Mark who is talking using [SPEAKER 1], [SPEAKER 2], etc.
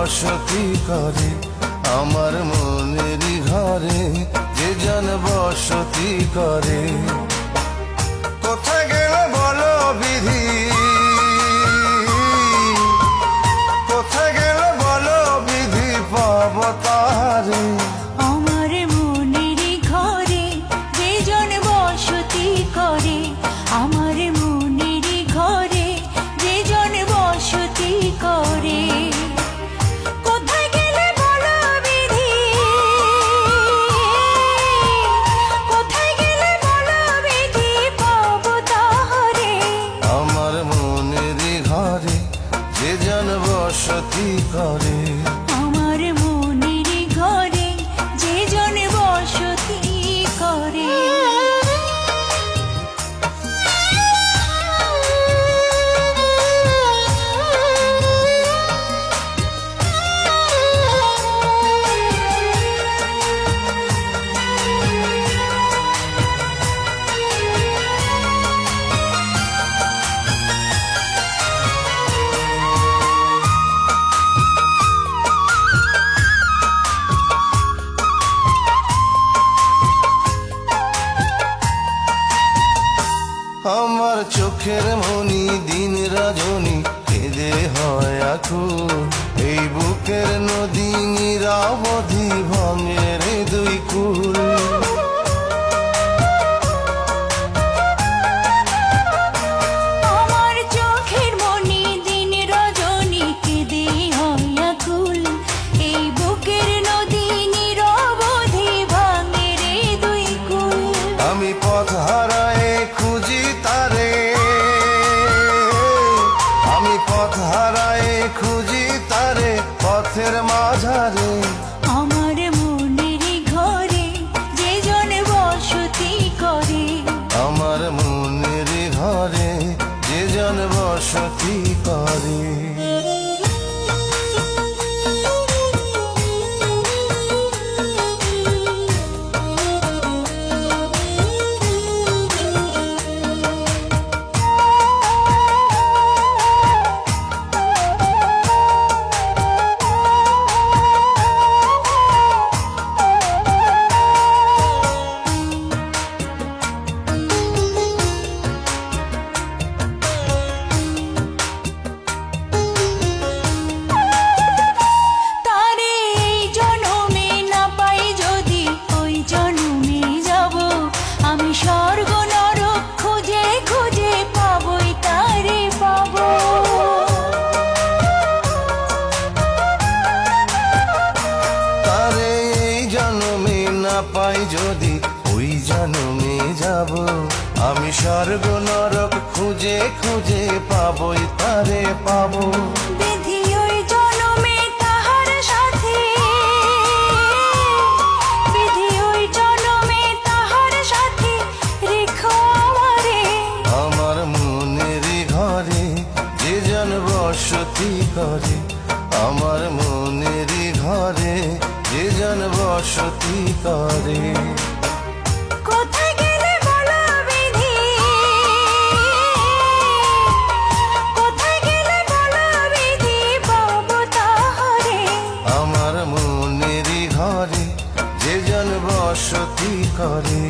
[SPEAKER 1] বসতি করে আমার মনেরই ঘরে, যে জন বসতি করে। কোথায় গেল বলো বিধি, কোথায় গেল বলো বিধি, পাব তারে।
[SPEAKER 2] আমার মনেরই ঘরে যে জন বসতি করে, আমার মনেরই ঘরে যে জন বসতি করে। কোথায় গেলে বলো বিধি, কোথায় গেলে বলো বিধি, পাবো তাহারে।
[SPEAKER 1] আমার মনেরই ঘরে যে জন বসতি করে,
[SPEAKER 2] আমার মনেরই ঘরে যে জন বসতি করে।
[SPEAKER 1] আমার চোখের মনি দিন রজনী কেঁদে হয় আকুল, এই বুকের নদী নিরাবধি ভাঙে রে দুই কুল।
[SPEAKER 2] আমার চোখের মনি দিন রজনী কেঁদে হয় আকুল, এই বুকের নদী নিরবধি ভাঙে রে দুই কুল।
[SPEAKER 1] আমি পথ হারায়ে খুঁজি তারে, আমি পথ হারায়ে খুঁজি তারে পথের মাঝারে।
[SPEAKER 2] আমার মনেরই ঘরে যে জন বসতি করে,
[SPEAKER 1] আমার মনের ঘরে যে জন বসতি করে।
[SPEAKER 2] তারে এই জনমে না পাই যদি ওই জনমে যাব, আমি স্বর্গ নরক খুঁজে খুঁজে পাবই তারে পাবো।
[SPEAKER 1] তারে এই জন্মে না পাই যদি ওই জন্মে যাব, আমি স্বর্গ নরক খুঁজে খুঁজে পাবই তারে পাবো।
[SPEAKER 2] বিধি ওই জনমে তাহার সাথে, বিধি ওই জনমে তাহার সাথে রেখো আমারে।
[SPEAKER 1] আমার মনের ঘরে যে জন বসতি করে, আমার মনের ঘরে যে জন বসতি করে।
[SPEAKER 2] কোথায় গেলে বলো বিধি, কোথায় গেলে বলো বিধি, পাবো তাহারে।
[SPEAKER 1] আমার মনের ঘরে যে জন বসতি করে।